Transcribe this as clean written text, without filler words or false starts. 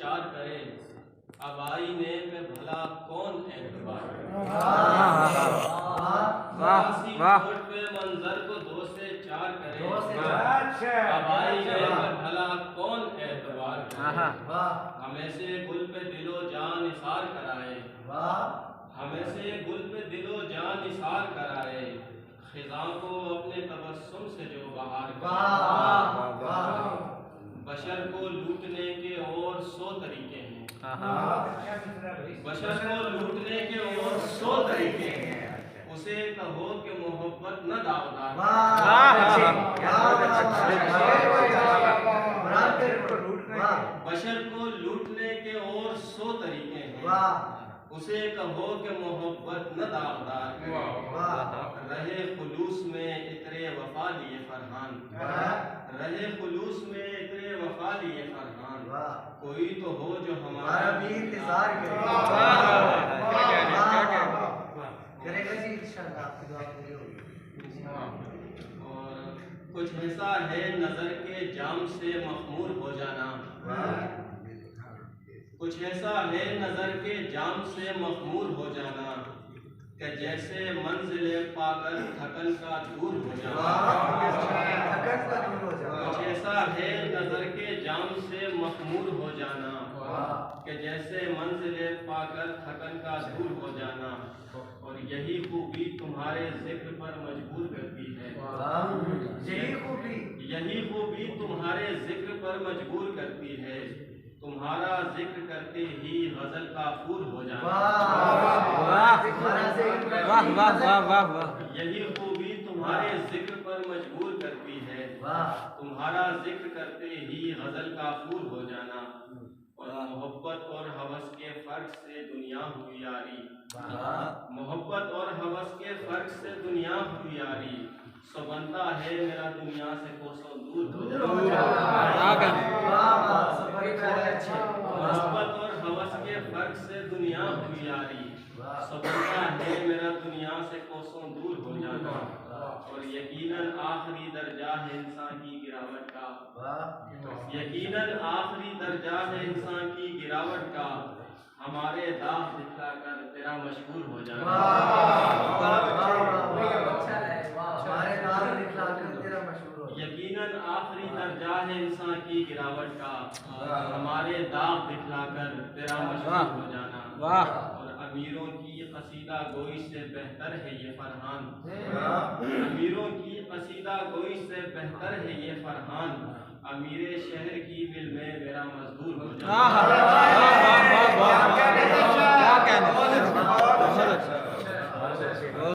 چار کرے، اب آئینے پہ بھلا کون اعتبار کرے؟ اسی چھوٹ پہ منظر کو دو سے چار کرے، اب آئینے پہ بھلا کون اعتبار کرے؟ ہمیں سے گل پہ دل و جان نثار کرائے، ہمیں سے گل پہ دل و جان نثار کرائے، خزاں کو اپنے تبسم سے جو بہار کرائے۔ بشر کو لوٹنے کے اور 100 طریقے ہیں، بشر کو لوٹنے کے اور 100 طریقے ہیں، اسے کہو کہ محبت نہ داغدار بشر کو لوٹنے کے اور 100 طریقے ہیں، اسے کہو کہ محبت نہ داغدار کرے۔ رہے خلوص میں عطر وفا لیے فرحان، رہے خلوص میں عطر وفا لیے فرحان، کوئی تو ہو جو ہمارا بھی انتظار کرے۔ اور کچھ ایسا ہے نظر کے جام سے مخمور ہو جانا، کچھ ایسا ہے نظر کے جام سے مخمور ہو جانا، کہ جیسے منزل پا کر تھکن کا دور ہو جانا۔ کچھ ایسا ہے نظر کے جام سے مخمور ہو جانا، کہ جیسے منزل پا کر تھکن کا دور ہو جانا، اور یہی خوبی تمہارے ذکر پر مجبور کرتی ہے، یہی خوبی تمہارے ذکر پر مجبور کرتی ہے، تمہارا ذکر کرتے ہی غزل کا پھول ہو جانا۔ یہی خوبی تمہارے ذکر پر مجبور کرتی ہے، تمہارا ذکر کرتے ہی غزل کا پھول ہو جانا، اور محبت اور ہوس کے فرق سے دنیا ہوئی یاری، محبت اور ہوس کے فرق سے دنیا ہوئی یاری، سو بنتا ہے میرا دنیا سے کوسوں دور ہو جانا۔ محبت اور ہوس کے فرق سے دنیا ہوئی یاری، سو بنتا ہے میرا دنیا سے کوسوں دور ہو جانا، اور یقیناً آخری درجہ ہے انسان کی گراوٹ کا، یقیناً آخری درجہ ہے انسان کی گراوٹ کا، ہمارے داغ دکھلا کر تیرا مشہور ہو جانا۔ یقیناً آخری درجہ ہے انسان کی گراوٹ کا، ہمارے داغ دکھلا کر تیرا مشہور ہو جانا، اور امیروں کی قصیدہ گوئی سے بہتر ہے یہ فرحان، امیروں کی قصیدہ گوئی سے بہتر ہے یہ فرحان، امیر شہر کی مل میں میرا مزدور ہو جانا۔